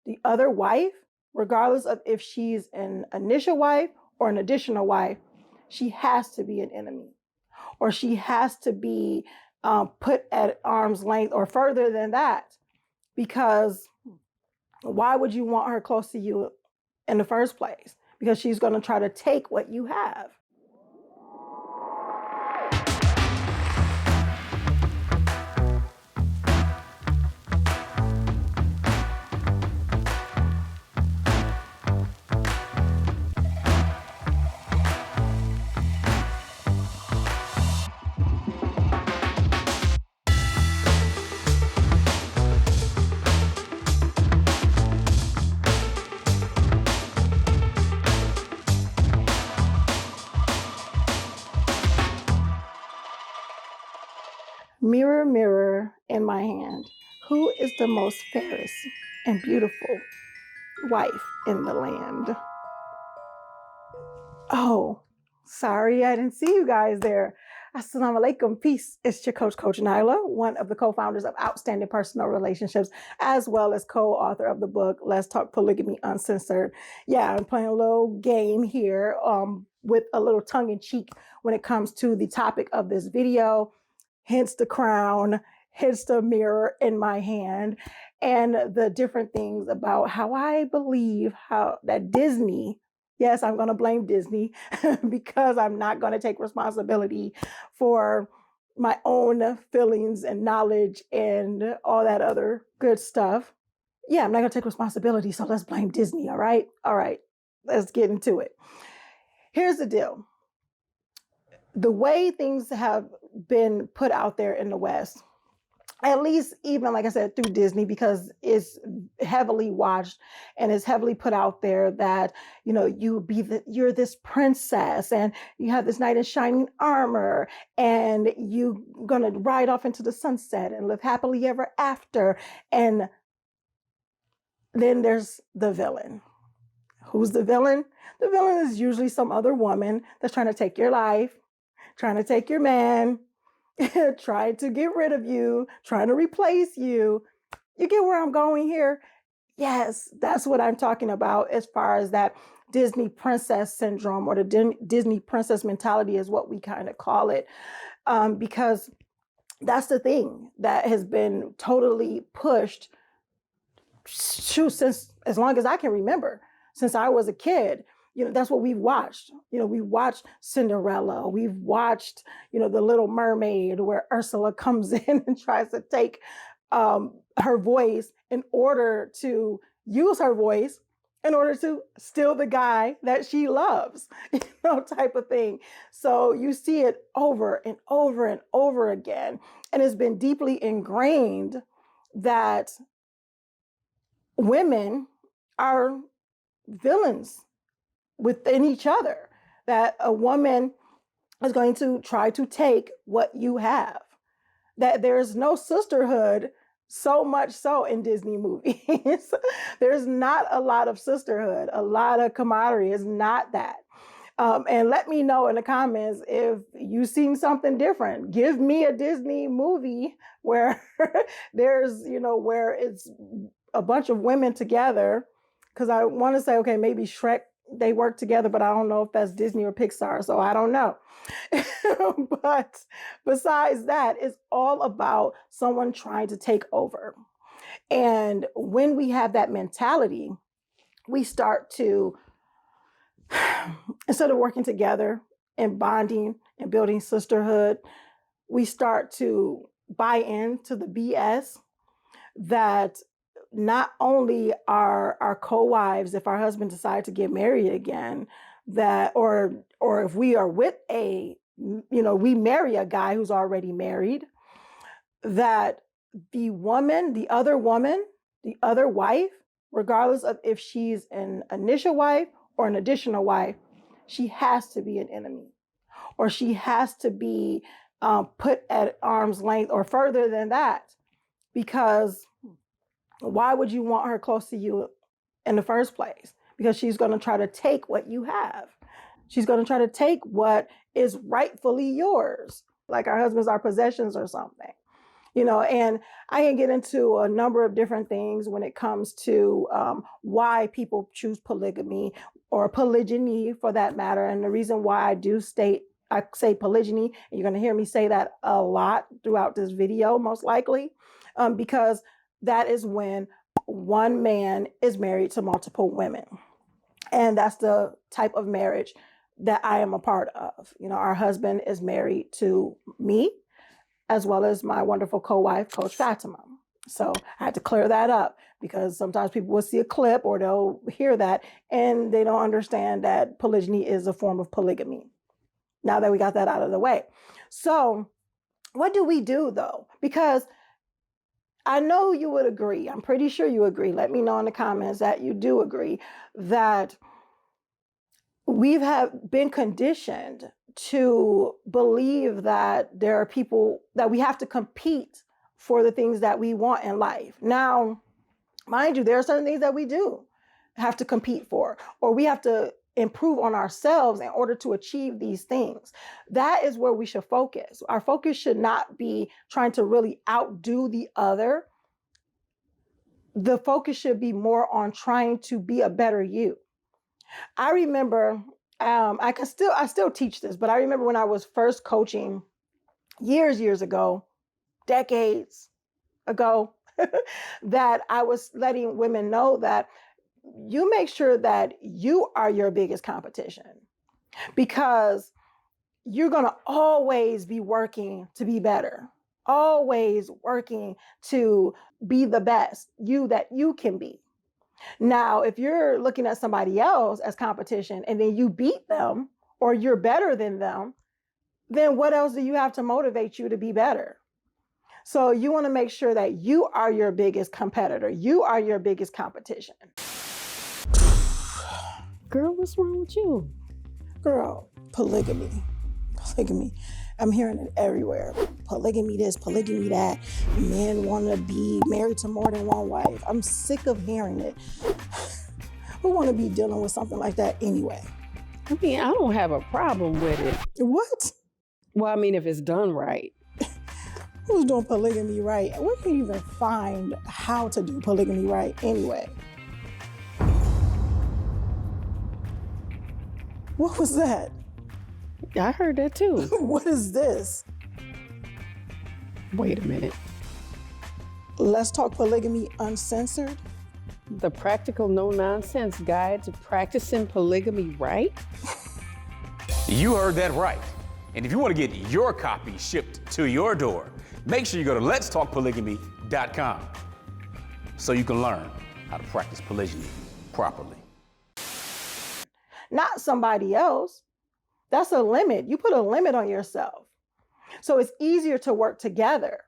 the other wife, regardless of if she's an initial wife or an additional wife, she has to be an enemy, or she has to be put at arm's length or further than that. Because why would you want her close to you in the first place? Because she's going to try to take what you have. Mirror, mirror in my hand, who is the most fairest and beautiful wife in the land? Oh, sorry, I didn't see you guys there. Assalamu alaikum, peace. It's your Coach Nyla, one of the co-founders of Outstanding Personal Relationships, as well as co-author of the book, Let's Talk Polygamy Uncensored. Yeah, I'm playing a little game here with a little tongue in cheek when it comes to the topic of this video. Hence the crown, hence the mirror in my hand, and the different things about how I believe how that Disney, yes, I'm going to blame Disney because I'm not going to take responsibility for my own feelings and knowledge and all that other good stuff. Yeah, I'm not going to take responsibility, so let's blame Disney, all right? All right, let's get into it. Here's the deal. The way things have been put out there in the West, at least even, like I said, through Disney, because it's heavily watched and it's heavily put out there that, you know, you're this princess and you have this knight in shining armor and you're going to ride off into the sunset and live happily ever after. And then there's the villain. Who's the villain? The villain is usually some other woman that's trying to take your life, trying to take your man, trying to get rid of you, trying to replace you. You get where I'm going here? Yes, that's what I'm talking about as far as that Disney princess syndrome, or the Disney princess mentality is what we kind of call it. Because that's the thing that has been totally pushed since as long as I can remember, since I was a kid. You know, that's what we've watched. You know, we've watched Cinderella. We've watched, you know, The Little Mermaid, where Ursula comes in and tries to take her voice in order to use her voice in order to steal the guy that she loves, you know, type of thing. So you see it over and over and over again. And it's been deeply ingrained that women are villains within each other, that a woman is going to try to take what you have, that there's no sisterhood, so much so in Disney movies. There's not a lot of sisterhood, a lot of camaraderie. It's not that. And let me know in the comments if you've seen something different. Give me a Disney movie where there's, you know, where it's a bunch of women together. Because I want to say, okay, maybe Shrek, they work together, but I don't know if that's Disney or Pixar, so I don't know. But besides that, it's all about someone trying to take over. And when we have that mentality, we start to, instead of working together and bonding and building sisterhood, we start to buy into the BS that not only are our co-wives, if our husband decide to get married again, that or if we are with a, you know, we marry a guy who's already married, that the other wife, regardless of if she's an initial wife or an additional wife, she has to be an enemy, or she has to be put at arm's length or further than that. Because why would you want her close to you in the first place? Because she's going to try to take what you have. She's going to try to take what is rightfully yours, like our husbands are possessions or something. And I can get into a number of different things when it comes to why people choose polygamy or polygyny for that matter. And the reason why I say polygyny, and you're going to hear me say that a lot throughout this video, most likely, because that is when one man is married to multiple women. And that's the type of marriage that I am a part of. Our husband is married to me, as well as my wonderful co-wife, Coach Fatimah. So I had to clear that up because sometimes people will see a clip or they'll hear that and they don't understand that polygyny is a form of polygamy. Now that we got that out of the way. So what do we do though? Because I know you would agree, I'm pretty sure you agree. Let me know in the comments that you do agree that we have been conditioned to believe that there are people that we have to compete for the things that we want in life. Now, mind you, there are certain things that we do have to compete for, or we have to improve on ourselves in order to achieve these things. That is where we should focus. Our focus should not be trying to really outdo the other. The focus should be more on trying to be a better you. I remember, I still teach this, but I remember when I was first coaching years ago, decades ago, that I was letting women know that you make sure that you are your biggest competition, because you're going to always be working to be better, always working to be the best you that you can be. Now, if you're looking at somebody else as competition and then you beat them or you're better than them, then what else do you have to motivate you to be better? So you want to make sure that you are your biggest competitor. You are your biggest competition. Girl, what's wrong with you? Girl, polygamy. I'm hearing it everywhere. Polygamy this, polygamy that. Men want to be married to more than one wife. I'm sick of hearing it. Who want to be dealing with something like that anyway? I mean, I don't have a problem with it. What? Well, I mean, if it's done right. Who's doing polygamy right? Where can you even find how to do polygamy right anyway? What was that? I heard that too. What is this? Wait a minute. Let's Talk Polygamy Uncensored? The practical no-nonsense guide to practicing polygamy right? You heard that right. And if you want to get your copy shipped to your door, make sure you go to letstalkpolygamy.com so you can learn how to practice polygyny properly. Not somebody else. That's a limit. You put a limit on yourself. So it's easier to work together.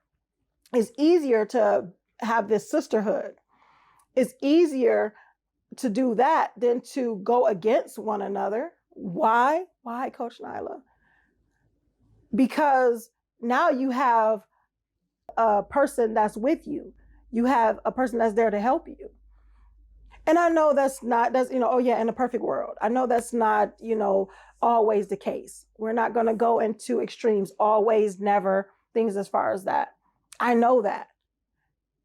It's easier to have this sisterhood. It's easier to do that than to go against one another. Why? Why, Coach Nyla? Because now you have a person that's with you. You have a person that's there to help you. And I know that's in a perfect world. I know that's not, always the case. We're not going to go into extremes, always, never, things as far as that. I know that.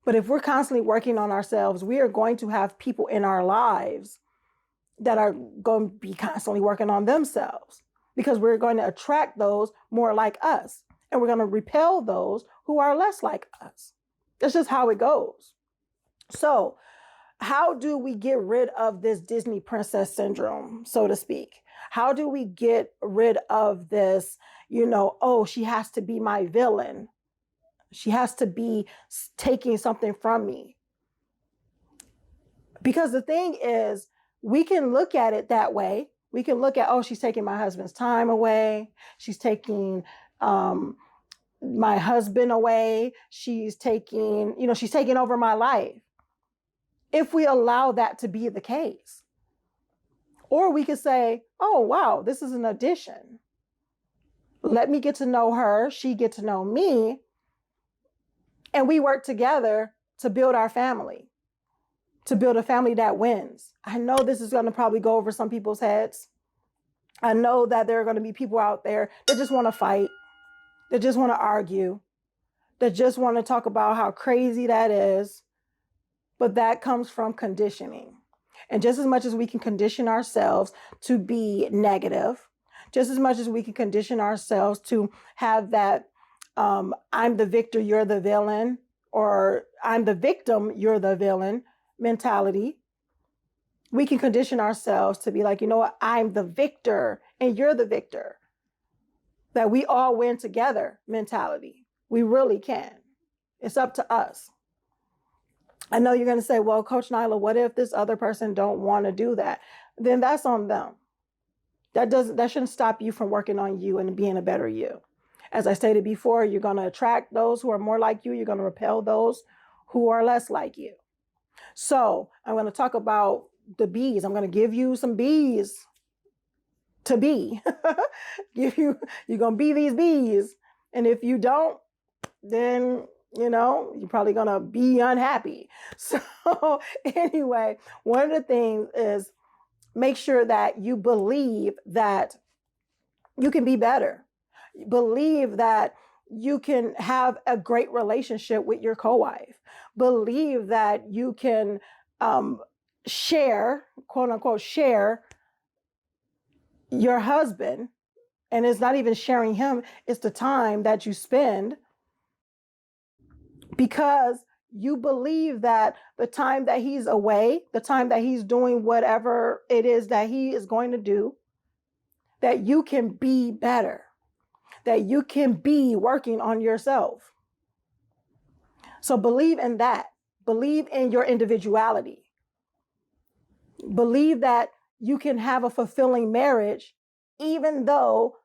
But if we're constantly working on ourselves, we are going to have people in our lives that are going to be constantly working on themselves, because we're going to attract those more like us, and we're going to repel those who are less like us. That's just how it goes. So how do we get rid of this Disney princess syndrome, so to speak? How do we get rid of this, she has to be my villain. She has to be taking something from me. Because the thing is, we can look at it that way. We can look at, she's taking my husband's time away. She's taking my husband away. She's taking over my life. If we allow that to be the case. Or we could say, oh, wow, this is an addition. Let me get to know her. She get to know me. And we work together to build our family, to build a family that wins. I know this is going to probably go over some people's heads. I know that there are going to be people out there that just want to fight, that just want to argue, that just want to talk about how crazy that is, but that comes from conditioning. And just as much as we can condition ourselves to be negative, just as much as we can condition ourselves to have that I'm the victor, you're the villain, or I'm the victim, you're the villain mentality, we can condition ourselves to be like, you know what, I'm the victor and you're the victor. That we all win together mentality. We really can. It's up to us. I know you're going to say, well, Coach Nyla, what if this other person don't want to do that? Then that's on them. That shouldn't stop you from working on you and being a better you. As I stated before, you're going to attract those who are more like you. You're going to repel those who are less like you. So I'm going to talk about the bees. I'm going to give you some bees to be. You're going to be these bees. And if you don't, then, you're probably going to be unhappy. So anyway, one of the things is make sure that you believe that you can be better. Believe that you can have a great relationship with your co-wife. Believe that you can share, quote unquote, share your husband. And it's not even sharing him, it's the time that you spend, because you believe that the time that he's away, the time that he's doing whatever it is that he is going to do, that you can be better, that you can be working on yourself. So believe in that. Believe in your individuality. Believe that you can have a fulfilling marriage, even though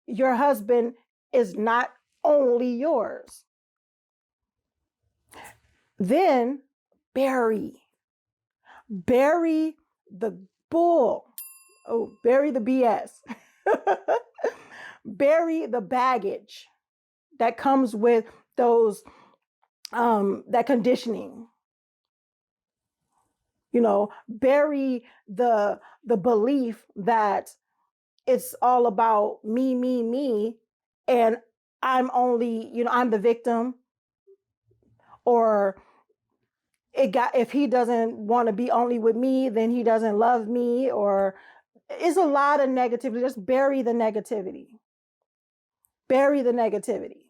your husband is not only yours. Then bury the bull. Oh, bury the BS. Bury the baggage that comes with those, that conditioning. Bury the belief that it's all about me, and I'm only, I'm the victim, or if he doesn't want to be only with me, then he doesn't love me, or it's a lot of negativity. Just bury the negativity. Bury the negativity.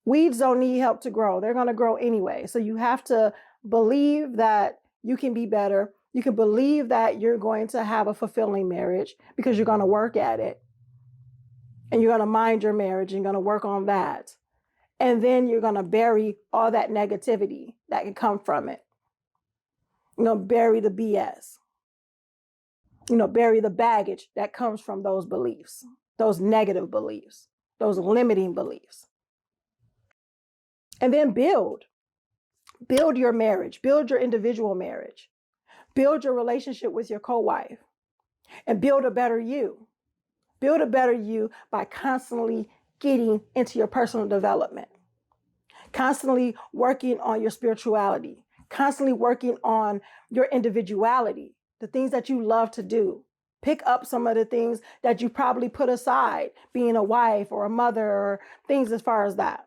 Weeds don't need help to grow. They're going to grow anyway. So you have to believe that you can be better. You can believe that you're going to have a fulfilling marriage because you're going to work at it. And you're going to mind your marriage and you're going to work on that. And then you're going to bury all that negativity that can come from it. Bury the BS. Bury the baggage that comes from those beliefs, those negative beliefs, those limiting beliefs. And then build your marriage, build your individual marriage, build your relationship with your co-wife, and build a better you. Build a better you by constantly getting into your personal development, constantly working on your spirituality, constantly working on your individuality, the things that you love to do. Pick up some of the things that you probably put aside, being a wife or a mother or things as far as that.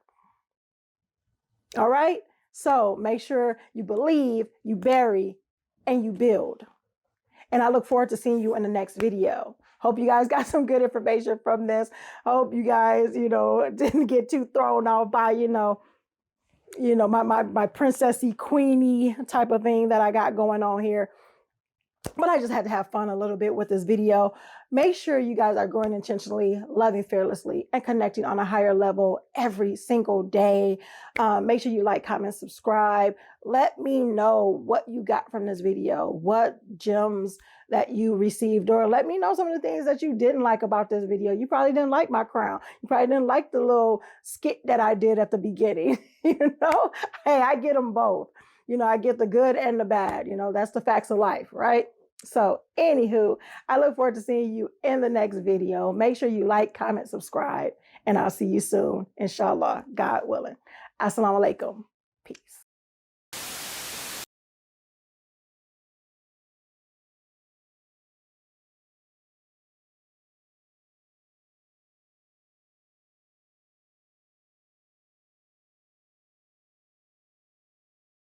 All right? So make sure you believe, you bury, and you build. And I look forward to seeing you in the next video. Hope you guys got some good information from this. Hope you guys, didn't get too thrown off by, my princessy, queenie type of thing that I got going on here. But I just had to have fun a little bit with this video. Make sure you guys are growing intentionally, loving fearlessly, and connecting on a higher level every single day. Make sure you like, comment, subscribe. Let me know what you got from this video, what gems that you received, or let me know some of the things that you didn't like about this video. You probably didn't like my crown. You probably didn't like the little skit that I did at the beginning. Hey, I get them both. I get the good and the bad. That's the facts of life, right? So anywho, I look forward to seeing you in the next video. Make sure you like, comment, subscribe, and I'll see you soon, inshallah, God willing. Assalamu alaikum. Peace.